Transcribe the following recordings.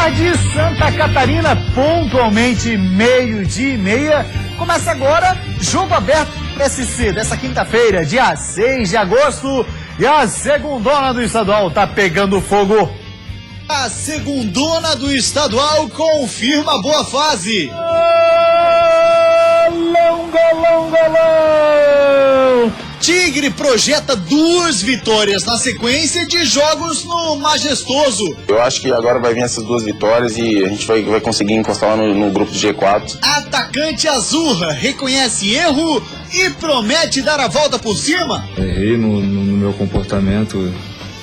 tarde, Santa Catarina, pontualmente 12:30. Começa agora, Jogo Aberto SC, dessa quinta-feira, dia 6 de agosto. E a segundona do estadual tá pegando fogo. A segundona do estadual confirma boa fase. Tigre projeta 2 vitórias na sequência de jogos no Majestoso. Eu acho que agora vai vir essas 2 vitórias e a gente vai conseguir encostar lá no grupo do G4. Atacante Azurra reconhece erro e promete dar a volta por cima. Errei no meu comportamento,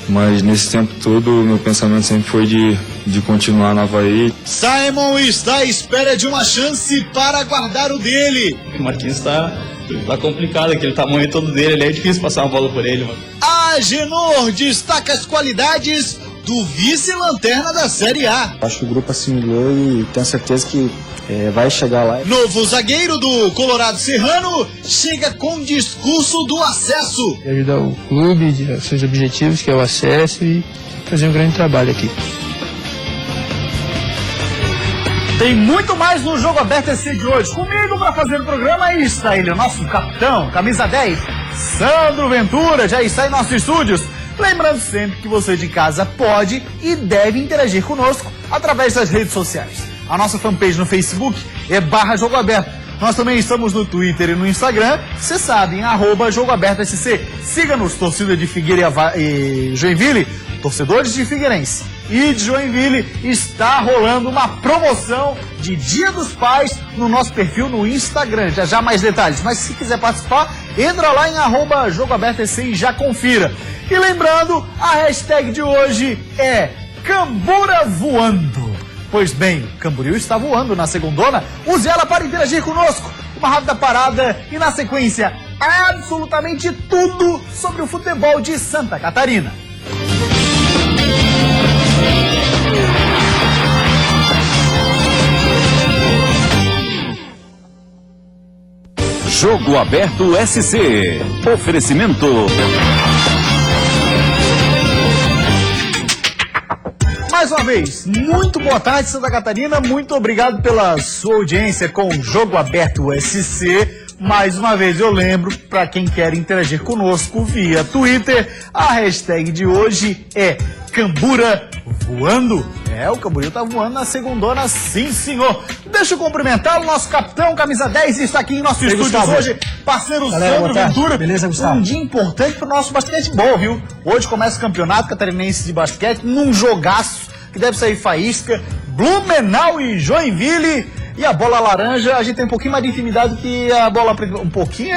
mas nesse tempo todo meu pensamento sempre foi de continuar no Avaí. Simon está à espera de uma chance para guardar o dele. O Marquinhos tá complicado, aquele tamanho todo dele, é difícil passar uma bola por ele, mano. Agenor destaca as qualidades do vice-lanterna da Série A. Acho que o grupo assimilou e tenho certeza que vai chegar lá. Novo zagueiro do Colorado Serrano chega com discurso do acesso. Ajudar o clube, a seus objetivos, que é o acesso, e fazer um grande trabalho aqui. Tem muito mais no Jogo Aberto SC de hoje. Comigo para fazer o programa está ele, o nosso capitão, camisa 10, Sandro Ventura, já está em nossos estúdios. Lembrando sempre que você de casa pode e deve interagir conosco através das redes sociais. A nossa fanpage no Facebook é /Jogo Aberto. Nós também estamos no Twitter e no Instagram, vocês sabem, @Jogo Aberto SC. Siga-nos, torcida de Figueira e Joinville, torcedores de Figueirense e de Joinville. Está rolando uma promoção de Dia dos Pais no nosso perfil no Instagram. Já mais detalhes, mas se quiser participar, entra lá em @Jogo Aberto SC e já confira. E lembrando, a hashtag de hoje é Cambura Voando. Pois bem, Camboriú está voando na segundona. Use ela para interagir conosco. Uma rápida parada e, na sequência, absolutamente tudo sobre o futebol de Santa Catarina. Jogo Aberto SC. Oferecimento. Mais uma vez, muito boa tarde, Santa Catarina. Muito obrigado pela sua audiência com o Jogo Aberto SC. Mais uma vez eu lembro, para quem quer interagir conosco via Twitter, a hashtag de hoje é Cambura Voando. O Camboriú tá voando na segundona, sim senhor. Deixa eu cumprimentar o nosso capitão, camisa 10, está aqui em nosso estúdio hoje, parceiro Sandro Ventura. Beleza, Gustavo? Um dia importante pro nosso basquetebol, viu? Hoje começa o Campeonato Catarinense de Basquete, num jogaço que deve sair faísca, Blumenau e Joinville. E a bola laranja, a gente tem um pouquinho mais de intimidade que a bola preta. Um pouquinho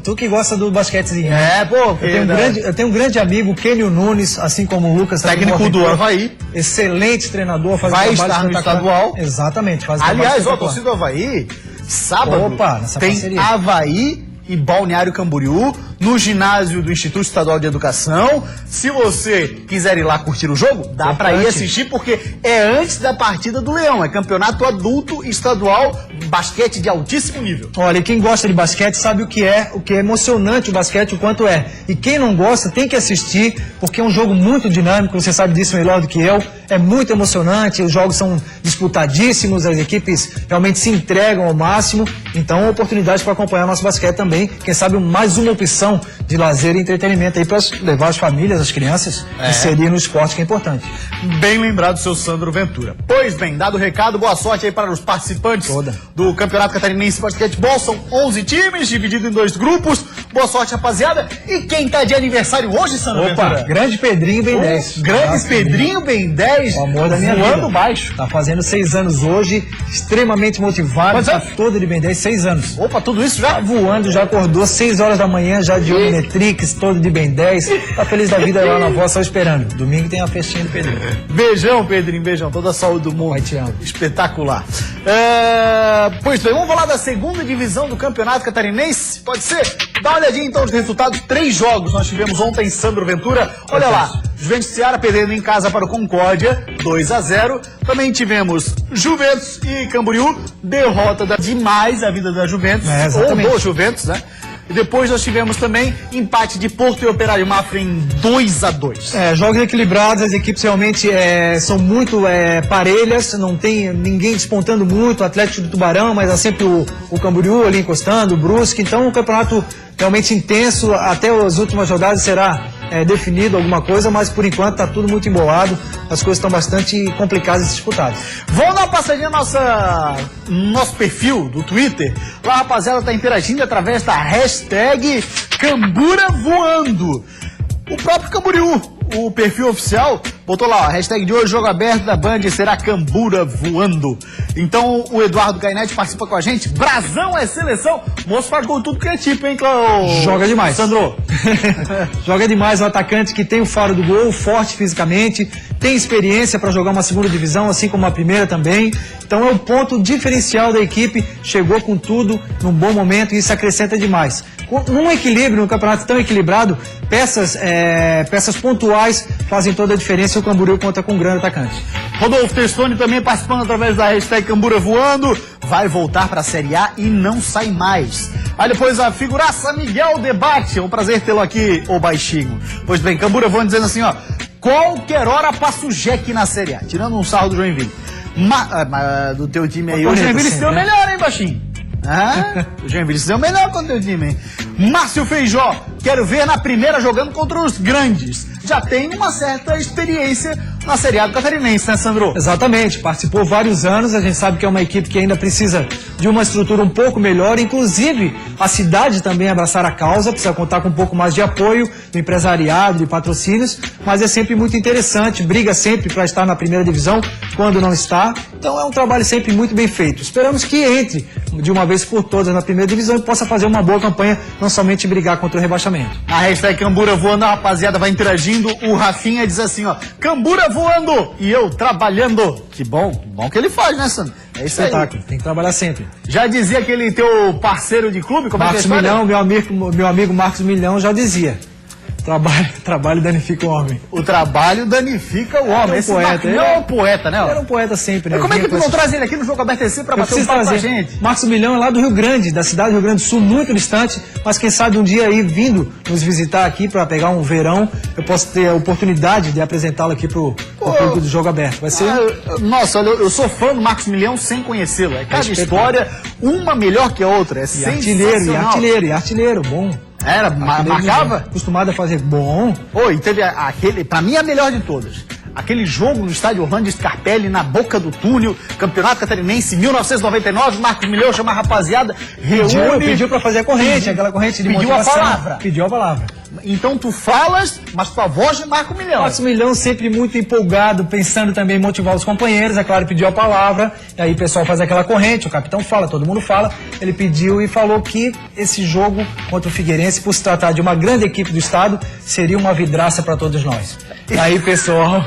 Tu que gosta do basquetezinho. Pô. Eu tenho um grande amigo, Kênio Nunes, assim como o Lucas. Técnico do Avaí. Excelente treinador. Vai estar no estadual. Exatamente. Aliás, a torcida do Avaí, sábado, tem parceria. Avaí e Balneário Camboriú, no ginásio do Instituto Estadual de Educação. Se você quiser ir lá curtir o jogo, dá pra ir assistir, porque é antes da partida do Leão. É campeonato adulto estadual, basquete de altíssimo nível. Olha, e quem gosta de basquete sabe o que é emocionante o basquete, o quanto é. E quem não gosta tem que assistir, porque é um jogo muito dinâmico, você sabe disso melhor do que eu. É muito emocionante, os jogos são disputadíssimos, as equipes realmente se entregam ao máximo. Então, oportunidade para acompanhar nosso basquete também. Quem sabe mais uma opção de lazer e entretenimento aí para levar as famílias, as crianças, inserir no esporte, que é importante. Bem lembrado, seu Sandro Ventura. Pois bem, dado o recado, boa sorte aí para os participantes do Campeonato Catarinense de Basquetebol. São 11 times, dividido em 2 grupos. Boa sorte, rapaziada. E quem tá de aniversário hoje, Sandro Ventura? Grande Pedrinho Ben 10. Grande Pedrinho Ben 10. O amor da minha voando vida. Baixo. Tá fazendo 6 anos hoje, extremamente motivado, tá todo de Ben 10, 6 anos. Opa, tudo isso já? Tá voando, já acordou 6 horas da manhã, já de Omnitrix, todo de Ben 10. Tá feliz da vida lá na voz, só esperando. Domingo tem a festinha do Pedrinho. Beijão, Pedrinho, beijão. Toda a saúde do mundo. Pai, te amo. Espetacular. Pois bem, vamos falar da segunda divisão do Campeonato Catarinense? Pode ser? Dá uma olhadinha então nos resultados. 3 jogos nós tivemos ontem, Sandro Ventura. Olha lá, Juventus Ceará perdendo em casa para o Concórdia, 2-0. Também tivemos Juventus e Camboriú, derrota demais a vida da Juventus, ou do Juventus, né? E depois nós tivemos também empate de Porto e Operário Mafra em 2-2. Jogos equilibrados, as equipes realmente são muito parelhas, não tem ninguém despontando muito, o Atlético do Tubarão, mas há sempre o Camboriú ali encostando, o Brusque, então o campeonato realmente intenso, até as últimas rodadas será definido alguma coisa, mas por enquanto está tudo muito embolado, as coisas estão bastante complicadas e disputadas. Vamos dar uma passadinha no nosso perfil do Twitter. Lá a rapaziada tá interagindo através da hashtag Cambura Voando. O próprio Camboriú, o perfil oficial, botou lá, a hashtag de hoje, jogo aberto da Band, será Cambura Voando. Então o Eduardo Gainete participa com a gente. Brasão é seleção. O moço faz gol tudo que é tipo, hein, Cláudio? Joga demais. Sandro. Joga demais, o atacante que tem o faro do gol, forte fisicamente, tem experiência para jogar uma segunda divisão, assim como a primeira também. Então é o ponto diferencial da equipe, chegou com tudo, num bom momento, e isso acrescenta demais. Num equilíbrio, num campeonato tão equilibrado, peças pontuais fazem toda a diferença, e o Camboriú conta com um grande atacante. Rodolfo Testoni também participando através da hashtag Cambura Voando. Vai voltar para a Série A e não sai mais. Aí depois a figuraça Miguel Debate. É um prazer tê-lo aqui, ô baixinho. Pois bem, Cambura Voando dizendo assim, ó. Qualquer hora passa o Jeque na Série A. Tirando um sarro do Joinville. Do teu time aí. O Joinville se deu melhor, hein, baixinho? O Joinville se deu melhor contra o teu time, hein? Márcio Feijó, quero ver na primeira jogando contra os grandes. Já tem uma certa experiência na Série A do Catarinense, né, Sandro? Exatamente, participou vários anos, a gente sabe que é uma equipe que ainda precisa de uma estrutura um pouco melhor, inclusive a cidade também abraçar a causa, precisa contar com um pouco mais de apoio do empresariado, de patrocínios, mas é sempre muito interessante, briga sempre para estar na primeira divisão, quando não está, então é um trabalho sempre muito bem feito. Esperamos que entre de uma vez por todas na primeira divisão e possa fazer uma boa campanha, não somente brigar contra o rebaixamento. A hashtag Cambura Voando, a rapaziada vai interagindo, o Rafinha diz assim, ó, Cambura voando e eu trabalhando. Que bom que ele faz, né, Sandro? É isso espetáculo, aí. Tem que trabalhar sempre. Já dizia aquele teu parceiro de clube, como Marcos é que é a Milhão, meu amigo Marcos Milhão já dizia. Trabalho danifica o homem. O trabalho danifica o homem. Esse poeta, não é um poeta, né? Ele era um poeta sempre, né? Como é que tu não traz ele aqui no Jogo Aberto SC pra bater um papo com a gente? Marcos Milhão é lá do Rio Grande, da cidade do Rio Grande do Sul, muito distante, mas quem sabe um dia aí vindo nos visitar aqui pra pegar um verão, eu posso ter a oportunidade de apresentá-lo aqui pro público do Jogo Aberto. Vai ser... Nossa, olha, eu sou fã do Marcos Milhão sem conhecê-lo. É cada história, uma melhor que a outra. É sensacional. E artilheiro, bom. Era, marcava? Acostumado a fazer bom. E teve aquele, pra mim, a melhor de todas. Aquele jogo no estádio Orlando Scarpelli, na boca do túnel, Campeonato Catarinense, 1999, Marcos Milhão chama a rapaziada, pediu pra fazer a corrente, aquela corrente de motivação. Pediu a palavra. Então tu falas, mas tua voz é Marcos Milhão. Marcos Milhão sempre muito empolgado, pensando também em motivar os companheiros, é claro, pediu a palavra, e aí o pessoal faz aquela corrente, o capitão fala, todo mundo fala, ele pediu e falou que esse jogo contra o Figueirense, por se tratar de uma grande equipe do estado, seria uma vidraça para todos nós. E aí o pessoal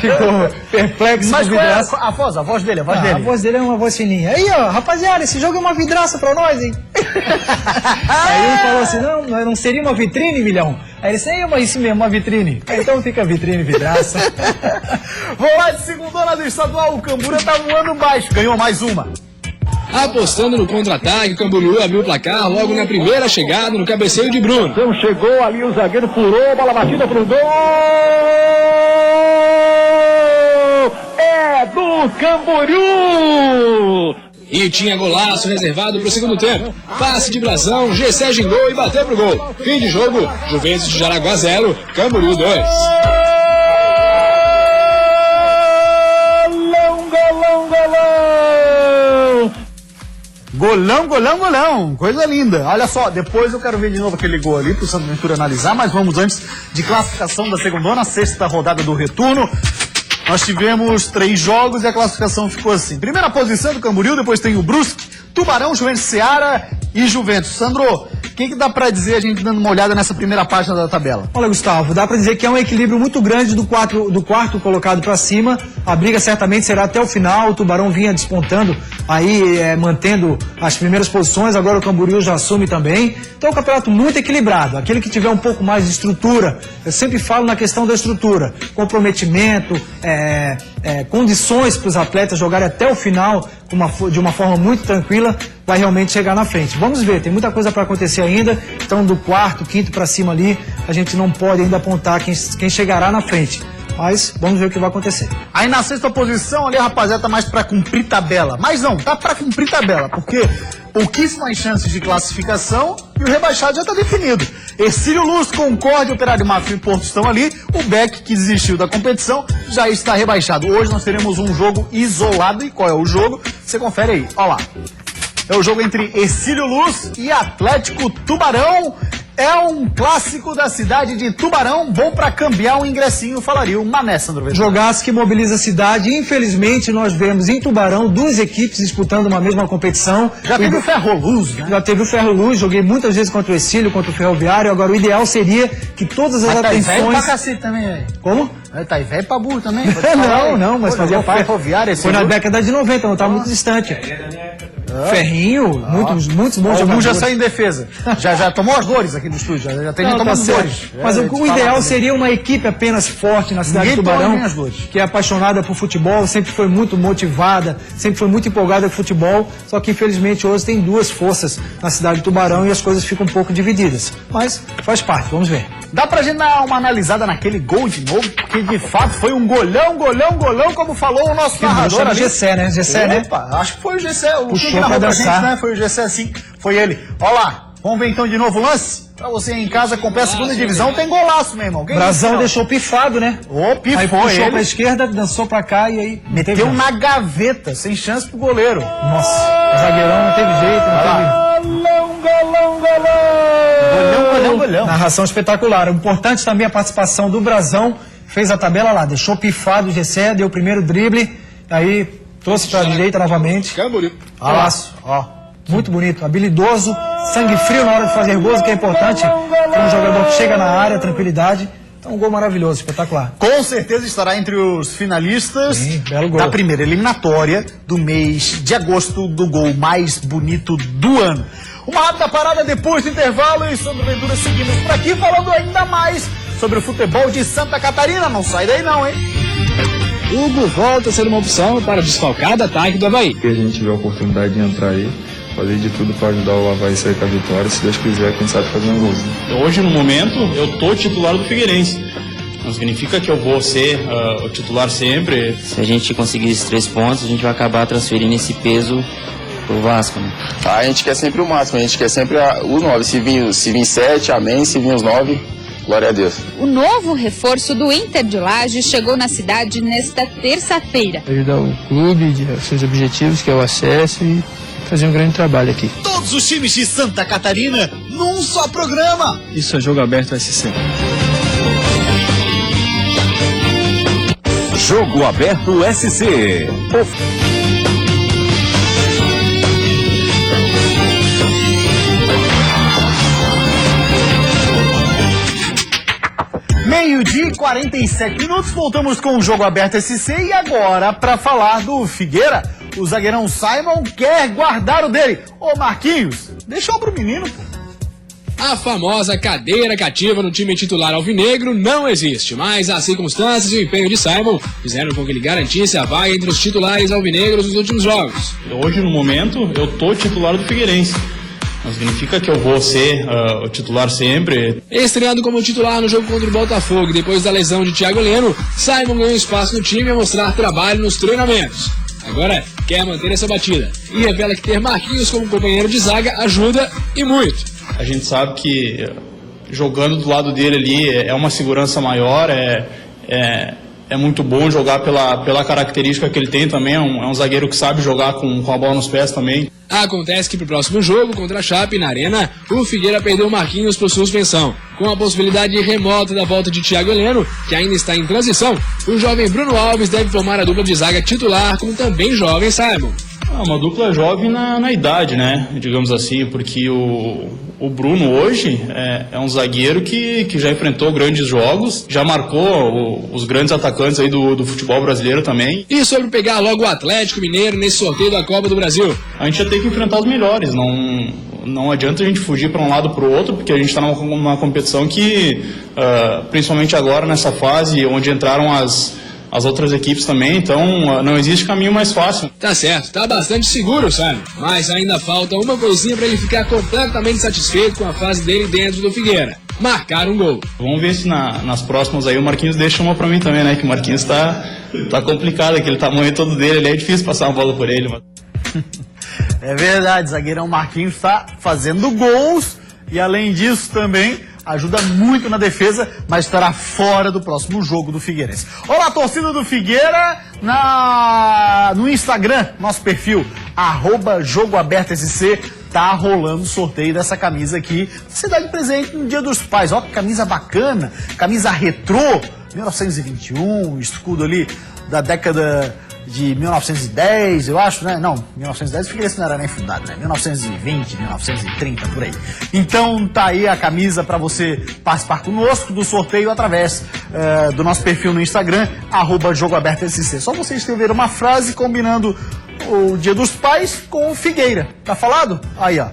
ficou perplexo. Mas qual é a voz dele? A voz dele é uma voz fininha. Aí, ó, rapaziada, esse jogo é uma vidraça pra nós, hein? Aí ele falou assim, não seria uma vitrine, Milhão? Aí ele disse, isso mesmo, uma vitrine. Então fica vitrine, vidraça. Vou lá de segundona do estadual, o Cambura tá voando baixo, ganhou mais uma. Apostando no contra-ataque, o Camboriú abriu o placar logo na primeira chegada no cabeceio de Bruno. Então chegou ali, o zagueiro furou, bola batida pro gol! É do Camboriú! E tinha golaço reservado para o segundo tempo. Passe de Brasão, Gessé gingou e bateu pro gol. Fim de jogo, Juventus de Jaraguá 0, Camboriú 2. Golão, coisa linda. Olha só, depois eu quero ver de novo aquele gol ali pro Santo Ventura analisar, mas vamos antes de classificação da segundona, sexta rodada do retorno. Nós tivemos 3 jogos e a classificação ficou assim. Primeira posição do Camboriú, depois tem o Brusque, Tubarão, Juventus, Ceará e Juventus. Sandro, o que dá pra dizer a gente dando uma olhada nessa primeira página da tabela? Olha, Gustavo, dá pra dizer que é um equilíbrio muito grande do quarto colocado pra cima. A briga certamente será até o final. O Tubarão vinha despontando aí, mantendo as primeiras posições. Agora o Camboriú já assume também. Então é um campeonato muito equilibrado. Aquele que tiver um pouco mais de estrutura, eu sempre falo na questão da estrutura, comprometimento, condições para os atletas jogarem até o final de uma forma muito tranquila, vai realmente chegar na frente. Vamos ver, tem muita coisa para acontecer ainda. Então do quarto, quinto para cima ali, a gente não pode ainda apontar quem chegará na frente. Mas vamos ver o que vai acontecer. Aí na sexta posição ali, rapaziada, tá mais pra cumprir tabela. Mas não, tá pra cumprir tabela, porque pouquíssimas chances de classificação e o rebaixado já tá definido. Ercílio Luz, Concórdia, Operário Mafra e Porto estão ali. O Beck, que desistiu da competição, já está rebaixado. Hoje nós teremos um jogo isolado. E qual é o jogo? Você confere aí, ó lá. É o jogo entre Ercílio Luz e Atlético Tubarão. É um clássico da cidade de Tubarão, bom pra cambiar um ingressinho, falaria o Mané, Sandro Ventura. Jogaço que mobiliza a cidade. Infelizmente, nós vemos em Tubarão duas equipes disputando uma mesma competição. Já teve o Ferro Luz, né? Já teve o Ferro Luz, joguei muitas vezes contra o Ercílio, contra o Ferroviário. Agora, o ideal seria que todas as atenções... Tá velho pra cacete também, velho. Como? Tá velho pra burro também. Não, mas fazia parte. Foi na década de 90, não tá muito distante. Ferrinho, muitos bons jogadores. O já saiu em defesa. Já tomou as dores aqui no estúdio, já tem tomado as dores. Mas o ideal seria uma equipe apenas forte na cidade de Tubarão, que é apaixonada por futebol, sempre foi muito motivada, sempre foi muito empolgada com futebol, só que infelizmente hoje tem duas forças na cidade de Tubarão e as coisas ficam um pouco divididas. Mas faz parte, vamos ver. Dá pra gente dar uma analisada naquele gol de novo, porque de fato foi um golão, como falou o nosso narrador ali. Gessé, né? Gessé, né? Acho que foi o Gessé. O puxou pra dançar. Né? Foi o Gessé, sim. Foi ele. Ó lá, vamos ver então de novo o lance? Pra você em casa acompanhar a segunda divisão, tem golaço, meu irmão. Brazão deixou pifado, né? Pifou aí puxou ele pra esquerda, dançou pra cá e aí... Meteu na gaveta, sem chance pro goleiro. Nossa, o zagueirão não teve jeito, não teve... Golão. Narração espetacular. O importante também a participação do Brazão. Fez a tabela lá, deixou pifado o Gessé, deu o primeiro drible, aí trouxe pra direita novamente. Golaço, ó. Muito bonito, habilidoso, sangue frio na hora de fazer gols, que é importante. Um jogador que chega na área, tranquilidade. Então, um gol maravilhoso, espetacular. Com certeza estará entre os finalistas. Sim, belo gol. Da primeira eliminatória do mês de agosto, do gol mais bonito do ano. Uma rápida parada depois do intervalo e Sandro Ventura seguimos por aqui falando ainda mais sobre o futebol de Santa Catarina. Não sai daí não, hein? Hugo volta a ser uma opção para desfalcar do ataque do Avaí. Se a gente tiver a oportunidade de entrar aí, fazer de tudo para ajudar o Avaí a sair com a vitória. Se Deus quiser, quem sabe fazer um golzinho. Hoje, no momento, eu tô titular do Figueirense. Não significa que eu vou ser o titular sempre. Se a gente conseguir esses 3 pontos, a gente vai acabar transferindo esse peso pro Vasco, né? A gente quer sempre o máximo, a gente quer sempre o 9. Se vir 7, amém. Se vir os 9, glória a Deus. O novo reforço do Inter de Lages chegou na cidade nesta terça-feira. Ajudar o clube a seus objetivos, que é o acesso, e fazer um grande trabalho aqui. Todos os times de Santa Catarina num só programa. Isso é Jogo Aberto SC. Jogo Aberto SC. Meio-dia e 47 minutos, voltamos com o Jogo Aberto SC e agora para falar do Figueira. O zagueirão Simon quer guardar o dele. Ô Marquinhos, deixa pro menino, pô. A famosa cadeira cativa no time titular alvinegro não existe, mas as circunstâncias e o empenho de Simon fizeram com que ele garantisse a vaga entre os titulares alvinegros nos últimos jogos. Hoje, no momento, eu tô titular do Figueirense. Não significa que eu vou ser o titular sempre. Estreando como titular no jogo contra o Botafogo, depois da lesão de Thiago Heleno, Simon ganhou espaço no time a mostrar trabalho nos treinamentos. Agora quer manter essa batida e revela que ter Marquinhos como companheiro de zaga ajuda e muito. A gente sabe que jogando do lado dele ali é uma segurança maior, é muito bom jogar pela característica que ele tem também, é um zagueiro que sabe jogar com a bola nos pés também. Acontece que pro próximo jogo contra a Chape na Arena, o Figueira perdeu Marquinhos por suspensão. Com a possibilidade remota da volta de Thiago Heleno, que ainda está em transição, o jovem Bruno Alves deve formar a dupla de zaga titular com o também jovem Simon. Uma dupla jovem na idade, né? Digamos assim, porque o Bruno hoje é um zagueiro que já enfrentou grandes jogos, já marcou os grandes atacantes aí do futebol brasileiro também. E sobre pegar logo o Atlético Mineiro nesse sorteio da Copa do Brasil? A gente já tem que enfrentar os melhores, não adianta a gente fugir para um lado para o outro, porque a gente está numa competição que, principalmente agora nessa fase, onde entraram as outras equipes também, então não existe caminho mais fácil. Tá certo, tá bastante seguro, sabe? Mas ainda falta uma coisinha para ele ficar completamente satisfeito com a fase dele dentro do Figueira: marcar um gol. Vamos ver se nas próximas aí o Marquinhos deixa uma para mim também, né? Que o Marquinhos tá complicado, aquele tamanho todo dele, ele é difícil passar uma bola por ele. Mas... É verdade, zagueirão Marquinhos está fazendo gols e além disso também ajuda muito na defesa, mas estará fora do próximo jogo do Figueirense. Olá, torcida do Figueira, no Instagram, nosso perfil, @JogoAbertoSC, tá rolando o sorteio dessa camisa aqui. Você dá de presente no Dia dos Pais. Ó, que camisa bacana, camisa retrô, 1921, escudo ali da década de 1910, eu acho, né? Não, 1910 o Figueirense não era nem fundado, né? 1920, 1930, por aí. Então tá aí a camisa para você participar conosco do sorteio através do nosso perfil no Instagram, @JogoAbertoSC. Só você escrever uma frase combinando o Dia dos Pais com o Figueira. Tá falado? Aí, ó.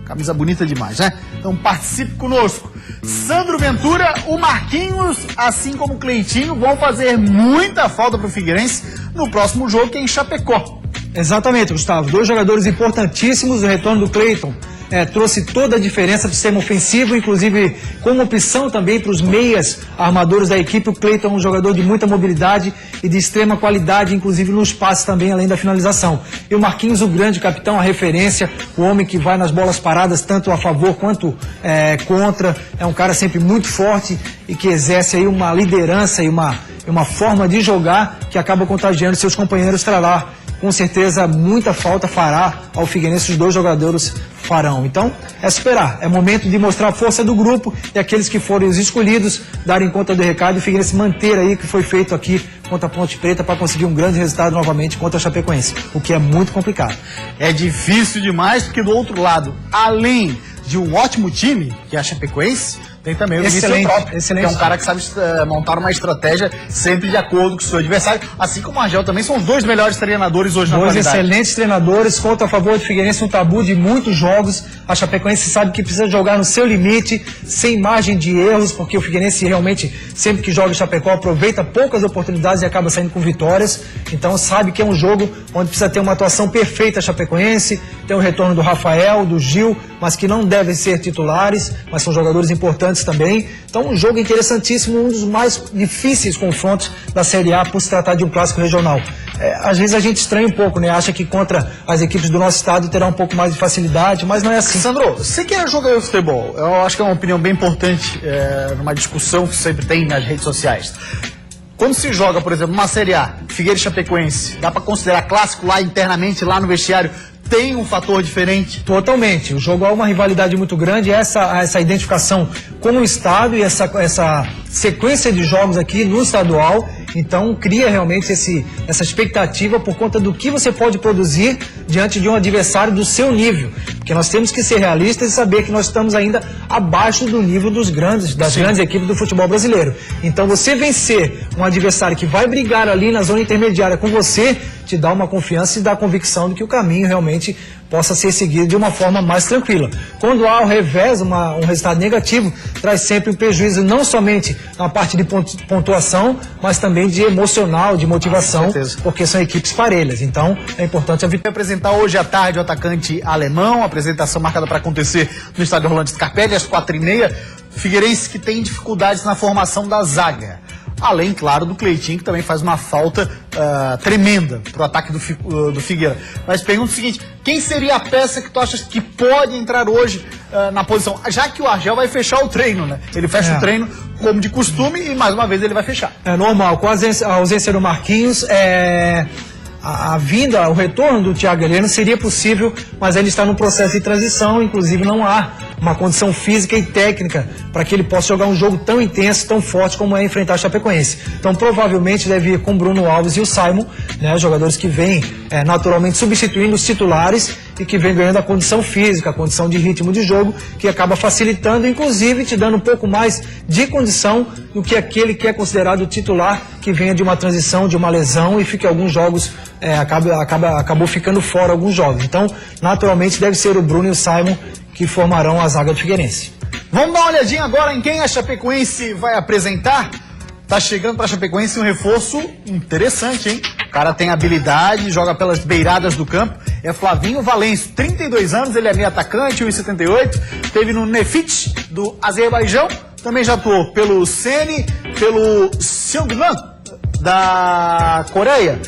Camisa bonita demais, né? Então participe conosco. Sandro Ventura, o Marquinhos, assim como o Cleitinho, vão fazer muita falta pro Figueirense no próximo jogo, que é em Chapecó. Exatamente, Gustavo. 2 jogadores importantíssimos. O retorno do Cleiton trouxe toda a diferença do sistema ofensivo, inclusive como opção também para os meias armadores da equipe. O Cleiton é um jogador de muita mobilidade e de extrema qualidade, inclusive nos passes também, além da finalização. E o Marquinhos, o grande capitão, a referência, o homem que vai nas bolas paradas, tanto a favor quanto contra. É um cara sempre muito forte e que exerce aí uma liderança e uma forma de jogar que acaba contagiando seus companheiros. Trará com certeza muita falta, fará ao Figueirense, os 2 jogadores farão. Então é esperar, é momento de mostrar a força do grupo e aqueles que forem os escolhidos darem conta do recado e o Figueirense manter aí o que foi feito aqui contra a Ponte Preta para conseguir um grande resultado novamente contra a Chapecoense, o que é muito complicado. É difícil demais, porque do outro lado, além de um ótimo time, que é a Chapecoense, tem também o Vinícius Eutrópio, que é um cara que sabe montar uma estratégia sempre de acordo com o seu adversário, assim como o Argel também. São os 2 melhores treinadores hoje na atualidade. 2 excelentes treinadores, conta a favor do Figueirense, um tabu de muitos jogos. A Chapecoense sabe que precisa jogar no seu limite, sem margem de erros, porque o Figueirense realmente, sempre que joga o Chapecó, aproveita poucas oportunidades e acaba saindo com vitórias. Então sabe que é um jogo onde precisa ter uma atuação perfeita a Chapecoense, tem o retorno do Rafael, do Gil, mas que não devem ser titulares, mas são jogadores importantes também. Então um jogo interessantíssimo, um dos mais difíceis confrontos da Série A por se tratar de um clássico regional. Às vezes a gente estranha um pouco, né? Acha que contra as equipes do nosso estado terá um pouco mais de facilidade, mas não é assim. Sandro, você que é jogador de futebol, eu acho que é uma opinião bem importante numa discussão que sempre tem nas redes sociais. Quando se joga, por exemplo, uma Série A, Figueirense e Chapecoense, dá para considerar clássico lá internamente, lá no vestiário? Tem um fator diferente? Totalmente. O jogo há uma rivalidade muito grande, essa identificação com o estado e essa sequência de jogos aqui no estadual. Então cria realmente essa expectativa por conta do que você pode produzir diante de um adversário do seu nível. Porque nós temos que ser realistas e saber que nós estamos ainda abaixo do nível das grandes equipes do futebol brasileiro. Então você vencer um adversário que vai brigar ali na zona intermediária com você, te dá uma confiança e dá a convicção de que o caminho realmente possa ser seguido de uma forma mais tranquila. Quando há ao revés um resultado negativo, traz sempre um prejuízo não somente na parte de pontuação, mas também de emocional, de motivação, porque são equipes parelhas. Então é importante a vitória. Apresentar hoje à tarde o atacante alemão, a apresentação marcada para acontecer no estádio Rolando Scarpelli às 4h30. Figueirense que tem dificuldades na formação da zaga. Além, claro, do Cleitinho, que também faz uma falta tremenda pro ataque do Figueira. Mas pergunto o seguinte, quem seria a peça que tu achas que pode entrar hoje na posição? Já que o Argel vai fechar o treino, né? Ele fecha o treino como de costume e mais uma vez ele vai fechar. É normal, com a ausência do Marquinhos, a vinda, o retorno do Thiago Heleno seria possível, mas ele está no processo de transição, inclusive não há uma condição física e técnica para que ele possa jogar um jogo tão intenso, tão forte como é enfrentar a Chapecoense. Então provavelmente deve ir com o Bruno Alves e o Simon, né, jogadores que vêm naturalmente substituindo os titulares e que vem ganhando a condição física, a condição de ritmo de jogo, que acaba facilitando, inclusive te dando um pouco mais de condição do que aquele que é considerado titular, que venha de uma transição, de uma lesão e fique alguns jogos, acabou ficando fora alguns jogos. Então, naturalmente, deve ser o Bruno e o Simon que formarão a zaga do Figueirense. Vamos dar uma olhadinha agora em quem a Chapecoense vai apresentar. Tá chegando para a Chapecoense um reforço interessante, hein? O cara tem habilidade, joga pelas beiradas do campo. É Flavinho Valenço, 32 anos, ele é meio atacante, 1,78. Teve no Nefit do Azerbaijão. Também já atuou pelo Sene, pelo Seongnan da Coreia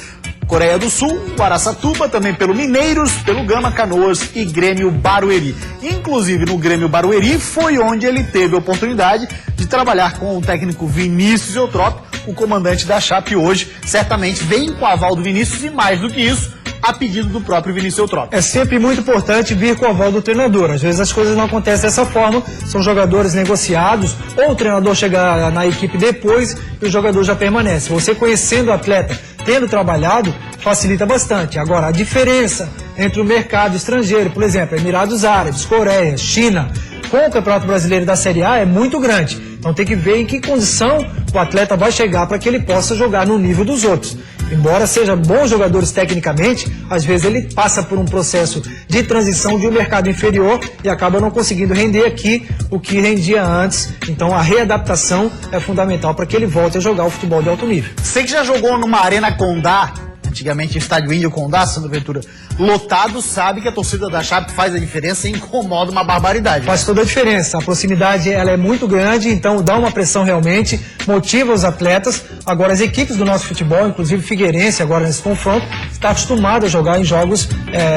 do Sul, o Araçatuba, também pelo Mineiros, pelo Gama, Canoas e Grêmio Barueri. Inclusive no Grêmio Barueri foi onde ele teve a oportunidade de trabalhar com o técnico Vinícius Eutrópio, o comandante da Chape hoje. Certamente vem com o aval do Vinícius e mais do que isso, a pedido do próprio Vinícius Eutrópio. É sempre muito importante vir com o aval do treinador. Às vezes as coisas não acontecem dessa forma, são jogadores negociados, ou o treinador chega na equipe depois e o jogador já permanece. Você conhecendo o atleta, tendo trabalhado, facilita bastante. Agora, a diferença entre o mercado estrangeiro, por exemplo, Emirados Árabes, Coreia, China, com o Campeonato Brasileiro da Série A é muito grande. Então tem que ver em que condição o atleta vai chegar para que ele possa jogar no nível dos outros. Embora sejam bons jogadores tecnicamente, às vezes ele passa por um processo de transição de um mercado inferior e acaba não conseguindo render aqui o que rendia antes. Então a readaptação é fundamental para que ele volte a jogar o futebol de alto nível. Você que já jogou numa Arena Condá, antigamente Estádio Índio Condá, Sandro Ventura, lotado, sabe que a torcida da Chape faz a diferença e incomoda uma barbaridade. Faz toda a diferença. A proximidade ela é muito grande, então dá uma pressão realmente, motiva os atletas. Agora as equipes do nosso futebol, inclusive Figueirense, agora nesse confronto, está acostumado a jogar em jogos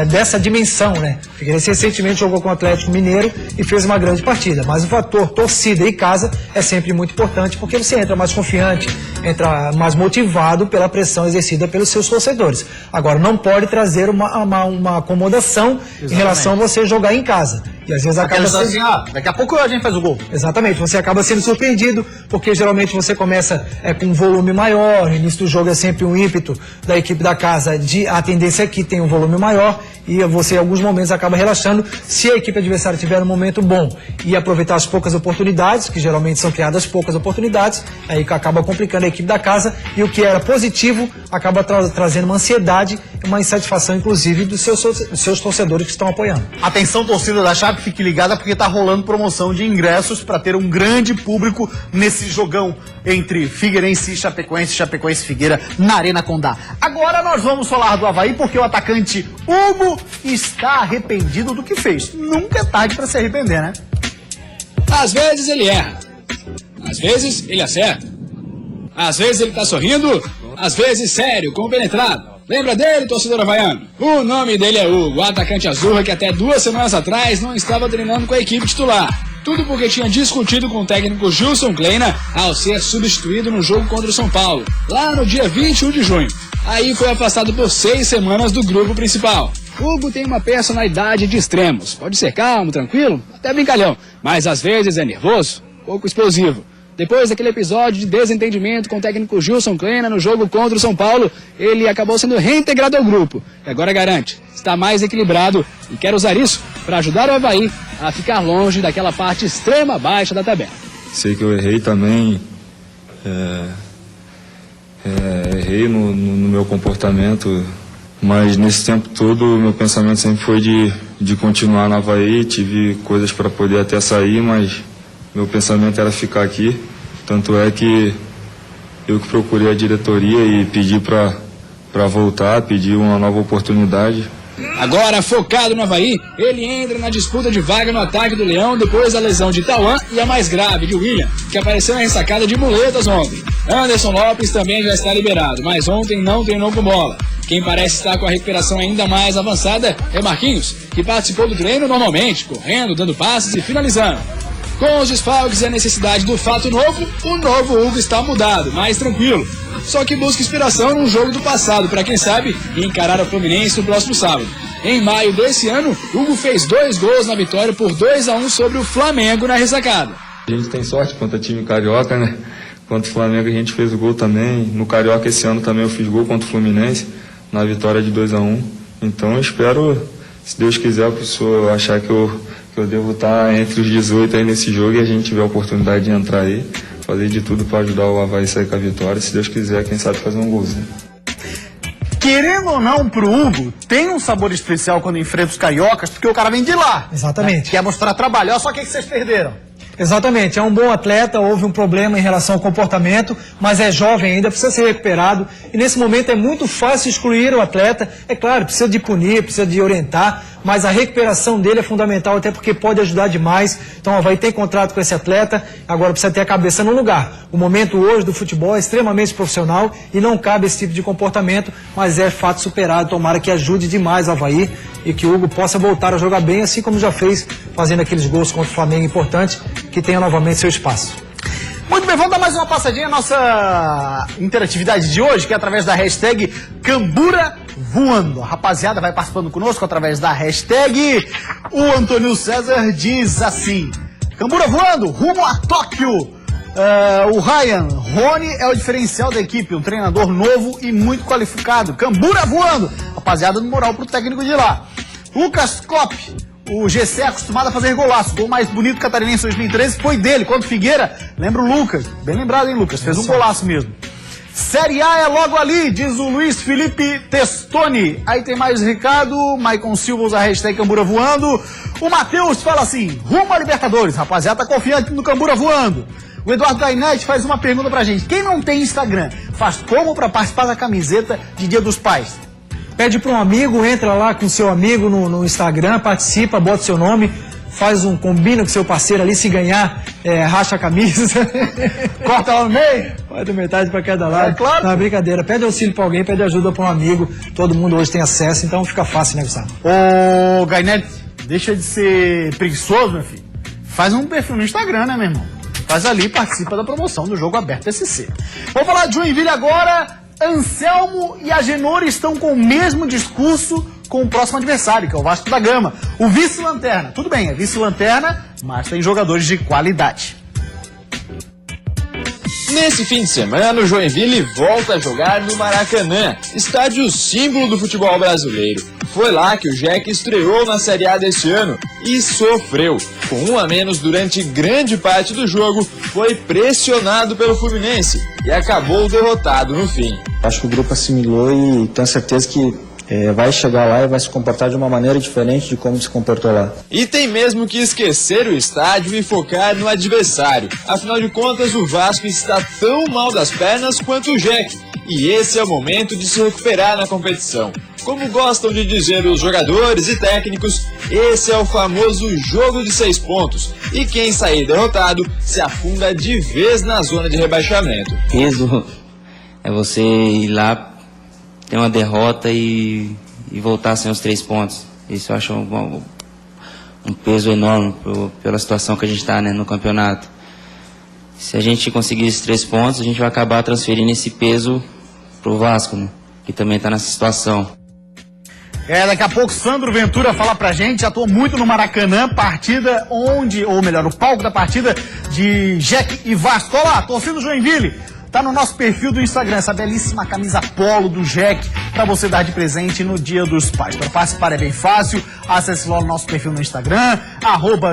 dessa dimensão, né? Figueirense recentemente jogou com o Atlético Mineiro e fez uma grande partida. Mas o fator torcida e casa é sempre muito importante, porque você entra mais confiante, entra mais motivado pela pressão exercida pelos seus torcedores. Agora, não pode trazer uma acomodação. Exatamente. Em relação a você jogar em casa. E às vezes acaba sendo... assim, daqui a pouco a gente faz o gol. Exatamente, você acaba sendo surpreendido, porque geralmente você começa com um volume maior, no início do jogo é sempre um ímpeto da equipe da casa, a tendência é que tem um volume maior, e você em alguns momentos acaba relaxando. Se a equipe adversária tiver um momento bom e aproveitar as poucas oportunidades, que geralmente são criadas poucas oportunidades, aí acaba complicando a equipe da casa, e o que era positivo acaba trazendo uma ansiedade e uma insatisfação, inclusive, dos seus torcedores que estão apoiando. Atenção, torcida da Chape, fique ligada porque tá rolando promoção de ingressos para ter um grande público nesse jogão entre Figueirense e Chapecoense, Chapecoense Figueira na Arena Condá. Agora nós vamos falar do Avaí porque o atacante Hugo está arrependido do que fez. Nunca é tarde para se arrepender, né? Às vezes ele erra, às vezes ele acerta, às vezes ele tá sorrindo, às vezes sério, compenetrado. Lembra dele, torcedor havaiano? O nome dele é Hugo, o atacante azul que até 2 semanas atrás não estava treinando com a equipe titular. Tudo porque tinha discutido com o técnico Gilson Kleina ao ser substituído no jogo contra o São Paulo, lá no dia 21 de junho. Aí foi afastado por 6 semanas do grupo principal. Hugo tem uma personalidade de extremos. Pode ser calmo, tranquilo, até brincalhão, mas às vezes é nervoso, pouco explosivo. Depois daquele episódio de desentendimento com o técnico Gilson Kleina no jogo contra o São Paulo, ele acabou sendo reintegrado ao grupo. E agora garante, está mais equilibrado e quer usar isso para ajudar o Avaí a ficar longe daquela parte extrema baixa da tabela. Sei que eu errei também, errei no meu comportamento, mas nesse tempo todo meu pensamento sempre foi de continuar no Avaí. Tive coisas para poder até sair, mas meu pensamento era ficar aqui. Tanto é que eu que procurei a diretoria e pedi para voltar, pedi uma nova oportunidade. Agora, focado no Avaí, ele entra na disputa de vaga no ataque do Leão depois da lesão de Tauan e a mais grave de William, que apareceu na ressacada de muletas ontem. Anderson Lopes também já está liberado, mas ontem não treinou com bola. Quem parece estar com a recuperação ainda mais avançada é Marquinhos, que participou do treino normalmente, correndo, dando passes e finalizando. Com os desfalques e a necessidade do fato novo, o novo Hugo está mudado, mais tranquilo. Só que busca inspiração num jogo do passado, para quem sabe encarar o Fluminense no próximo sábado. Em maio desse ano, Hugo fez 2 gols na vitória por 2-1 sobre o Flamengo na ressacada. A gente tem sorte contra time carioca, né? Contra o Flamengo a gente fez o gol também. No Carioca esse ano também eu fiz gol contra o Fluminense, na vitória de 2-1. Então eu espero, se Deus quiser, a pessoa achar que eu devo estar entre os 18 aí nesse jogo e a gente tiver a oportunidade de entrar aí, fazer de tudo para ajudar o Avaí a sair com a vitória. Se Deus quiser, quem sabe fazer um golzinho. Querendo ou não, pro Hugo, tem um sabor especial quando enfrenta os cariocas, porque o cara vem de lá. Exatamente. Quer mostrar trabalho. Olha só o que vocês perderam. Exatamente, é um bom atleta, houve um problema em relação ao comportamento, mas é jovem ainda, precisa ser recuperado, e nesse momento é muito fácil excluir o atleta, é claro, precisa de punir, precisa de orientar, mas a recuperação dele é fundamental, até porque pode ajudar demais. Então o Avaí tem contrato com esse atleta, agora precisa ter a cabeça no lugar. O momento hoje do futebol é extremamente profissional e não cabe esse tipo de comportamento, mas é fato superado. Tomara que ajude demais o Avaí e que o Hugo possa voltar a jogar bem, assim como já fez, fazendo aqueles gols contra o Flamengo importantes, que tenha novamente seu espaço. Muito bem, vamos dar mais uma passadinha na nossa interatividade de hoje, que é através da hashtag Cambura Voando. A rapaziada vai participando conosco através da hashtag. O Antônio César diz assim: Cambura voando, rumo a Tóquio. O Ryan, Rony é o diferencial da equipe, um treinador novo e muito qualificado. Cambura voando. Rapaziada, no moral pro técnico de lá. Lucas Klopp, o GC é acostumado a fazer golaço. O gol mais bonito catarinense 2013 foi dele, contra o Figueira. Lembra o Lucas? Bem lembrado, hein, Lucas? Fez um golaço mesmo. Série A é logo ali, diz o Luiz Felipe Testoni. Aí tem mais recado. Maicon Silva usa a hashtag Cambura voando. O Matheus fala assim: rumo a Libertadores. Rapaziada, tá confiante no Cambura voando. O Eduardo Gainete faz uma pergunta pra gente. Quem não tem Instagram, faz como pra participar da camiseta de Dia dos Pais? Pede para um amigo, entra lá com seu amigo no Instagram, participa, bota seu nome, combina com seu parceiro ali, se ganhar, racha a camisa. Corta lá no meio? Corta metade para cada lado. É claro. Não, brincadeira. Pede auxílio para alguém, pede ajuda para um amigo. Todo mundo hoje tem acesso, então fica fácil, né, Gustavo? Ô, Gainete, deixa de ser preguiçoso, meu filho. Faz um perfil no Instagram, né, meu irmão? Faz ali e participa da promoção do Jogo Aberto SC. Vamos falar de Joinville agora. Anselmo e Agenor estão com o mesmo discurso com o próximo adversário, que é o Vasco da Gama. O vice-lanterna, tudo bem, é vice-lanterna, mas tem jogadores de qualidade. Nesse fim de semana, o Joinville volta a jogar no Maracanã, estádio símbolo do futebol brasileiro. Foi lá que o Jack estreou na Série A deste ano e sofreu. Com 1 a menos durante grande parte do jogo, foi pressionado pelo Fluminense e acabou derrotado no fim. Acho que o grupo assimilou e tenho certeza que vai chegar lá e vai se comportar de uma maneira diferente de como se comportou lá. E tem mesmo que esquecer o estádio e focar no adversário. Afinal de contas, o Vasco está tão mal das pernas quanto o Jack. E esse é o momento de se recuperar na competição. Como gostam de dizer os jogadores e técnicos, esse é o famoso jogo de 6 pontos. E quem sair derrotado se afunda de vez na zona de rebaixamento. Peso é você ir lá, ter uma derrota e voltar sem os 3 pontos. Isso eu acho um peso enorme pela situação que a gente está, né, no campeonato. Se a gente conseguir esses 3 pontos, a gente vai acabar transferindo esse peso pro Vasco, né, que também está nessa situação. Daqui a pouco Sandro Ventura fala pra gente, atuou muito no Maracanã, partida onde, ou melhor, o palco da partida de Jack e Vasco. Olha lá, torcida do Joinville, tá no nosso perfil do Instagram, essa belíssima camisa polo do Jack, pra você dar de presente no Dia dos Pais. Para participar é bem fácil, acesse lá o nosso perfil no Instagram,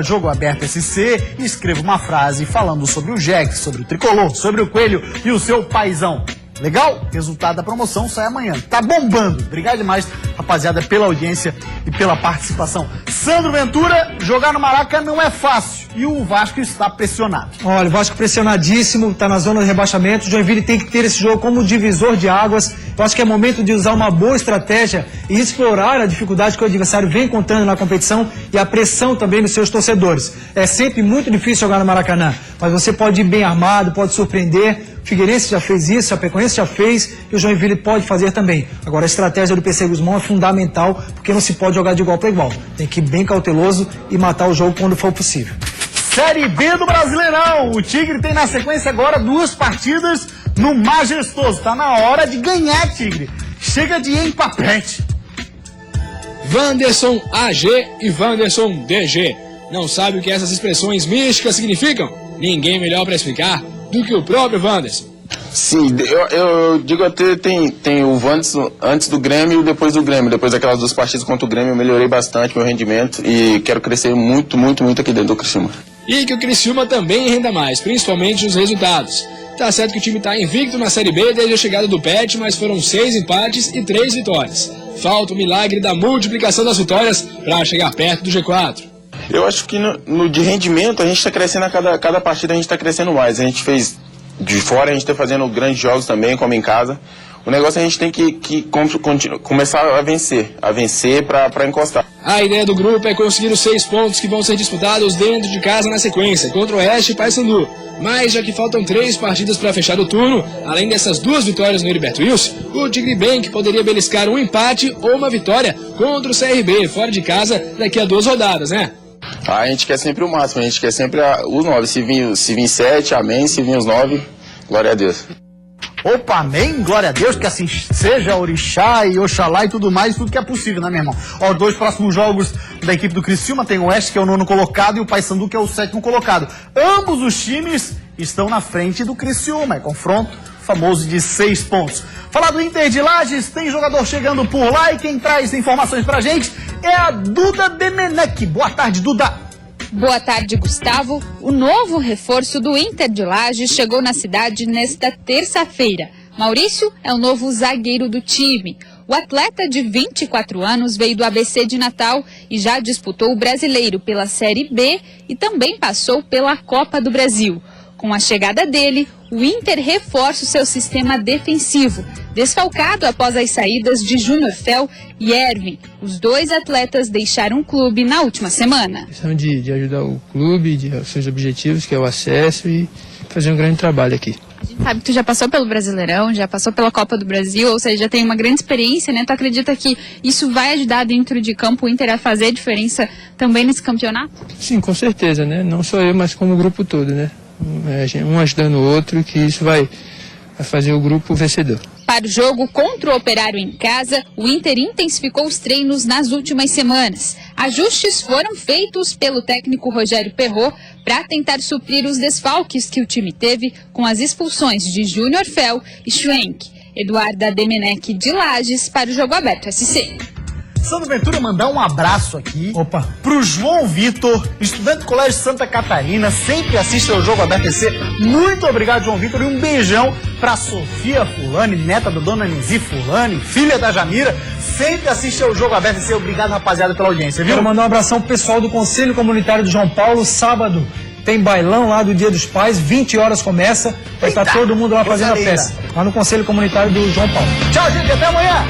@JogoAbertoSC, e escreva uma frase falando sobre o Jack, sobre o tricolor, sobre o coelho e o seu paizão. Legal? Resultado da promoção sai amanhã. Tá bombando. Obrigado demais, rapaziada, pela audiência e pela participação. Sandro Ventura, jogar no Maraca não é fácil. E o Vasco está pressionado. Olha, o Vasco pressionadíssimo, tá na zona de rebaixamento. O Joinville tem que ter esse jogo como divisor de águas. Eu acho que é momento de usar uma boa estratégia e explorar a dificuldade que o adversário vem encontrando na competição e a pressão também dos seus torcedores. É sempre muito difícil jogar no Maracanã, mas você pode ir bem armado, pode surpreender. O Figueirense já fez isso, a Chapecoense já fez e o Joinville pode fazer também. Agora a estratégia do PC Guzmão é fundamental, porque não se pode jogar de igual para igual. Tem que ir bem cauteloso e matar o jogo quando for possível. Série B do Brasileirão. O Tigre tem na sequência agora 2 partidas no Majestoso. Tá na hora de ganhar, Tigre. Chega de empapete. Wanderson AG e Wanderson DG. Não sabe o que essas expressões místicas significam? Ninguém melhor para explicar do que o próprio Wanderson. Sim, eu digo até tem o Wanderson antes do Grêmio e depois do Grêmio. Depois daquelas 2 partidas contra o Grêmio eu melhorei bastante meu rendimento e quero crescer muito aqui dentro do Criciúma. E que o Criciúma também renda mais, principalmente nos resultados. Tá certo que o time está invicto na Série B desde a chegada do Pet, mas foram 6 empates e 3 vitórias. Falta o milagre da multiplicação das vitórias para chegar perto do G4. Eu acho que de rendimento a gente está crescendo a cada partida, a gente está crescendo mais. A gente fez de fora, a gente está fazendo grandes jogos também, como em casa. O negócio é a gente tem que começar a vencer para encostar. A ideia do grupo é conseguir os 6 pontos que vão ser disputados dentro de casa na sequência, contra o Oeste e Paysandu. Mas já que faltam 3 partidas para fechar o turno, além dessas 2 vitórias no Heriberto Wilson, o Tigre Bank poderia beliscar um empate ou uma vitória contra o CRB, fora de casa, daqui a 2 rodadas, né? A gente quer sempre o máximo, a gente quer sempre os 9. Se vir 7, amém. Se vir os 9, glória a Deus. Opa, amém, glória a Deus, que assim seja, orixá e oxalá e tudo mais, tudo que é possível, né, meu irmão? Ó, os 2 próximos jogos da equipe do Criciúma, tem o Oeste, que é o 9º colocado, e o Paysandu, que é o 7º colocado. Ambos os times estão na frente do Criciúma, é confronto famoso de 6 pontos. Falar do Inter de Lages, tem jogador chegando por lá, e quem traz informações pra gente é a Duda Demenec. Boa tarde, Duda. Boa tarde, Gustavo. O novo reforço do Inter de Lages chegou na cidade nesta terça-feira. Maurício é o novo zagueiro do time. O atleta de 24 anos veio do ABC de Natal e já disputou o Brasileiro pela Série B e também passou pela Copa do Brasil. Com a chegada dele, o Inter reforça o seu sistema defensivo, desfalcado após as saídas de Júnior Fel e Erwin. Os 2 atletas deixaram o clube na última semana. Questão de ajudar o clube, de seus objetivos, que é o acesso, e fazer um grande trabalho aqui. A gente sabe que tu já passou pelo Brasileirão, já passou pela Copa do Brasil, ou seja, já tem uma grande experiência, né? Tu acredita que isso vai ajudar dentro de campo o Inter a fazer diferença também nesse campeonato? Sim, com certeza, né? Não só eu, mas como o grupo todo, né? Um ajudando o outro, que isso vai fazer o grupo vencedor. Para o jogo contra o Operário em casa, o Inter intensificou os treinos nas últimas semanas. Ajustes foram feitos pelo técnico Rogério Perrot para tentar suprir os desfalques que o time teve com as expulsões de Júnior Fel e Schwenk. Eduarda Demenec de Lages para o Jogo Aberto SC. Sandro Ventura, mandar um abraço aqui pro João Vitor, estudante do Colégio Santa Catarina, sempre assiste ao Jogo Aberto SC. Muito obrigado, João Vitor, e um beijão pra Sofia Fulani, neta da dona Nizi Fulani, filha da Jamira, sempre assiste ao Jogo Aberto SC. Obrigado, rapaziada, pela audiência, viu? Quero mandar um abração pro pessoal do Conselho Comunitário do João Paulo. Sábado tem bailão lá do Dia dos Pais, 20 horas começa, vai estar todo mundo lá fazendo a festa, lá no Conselho Comunitário do João Paulo. Tchau, gente, até amanhã!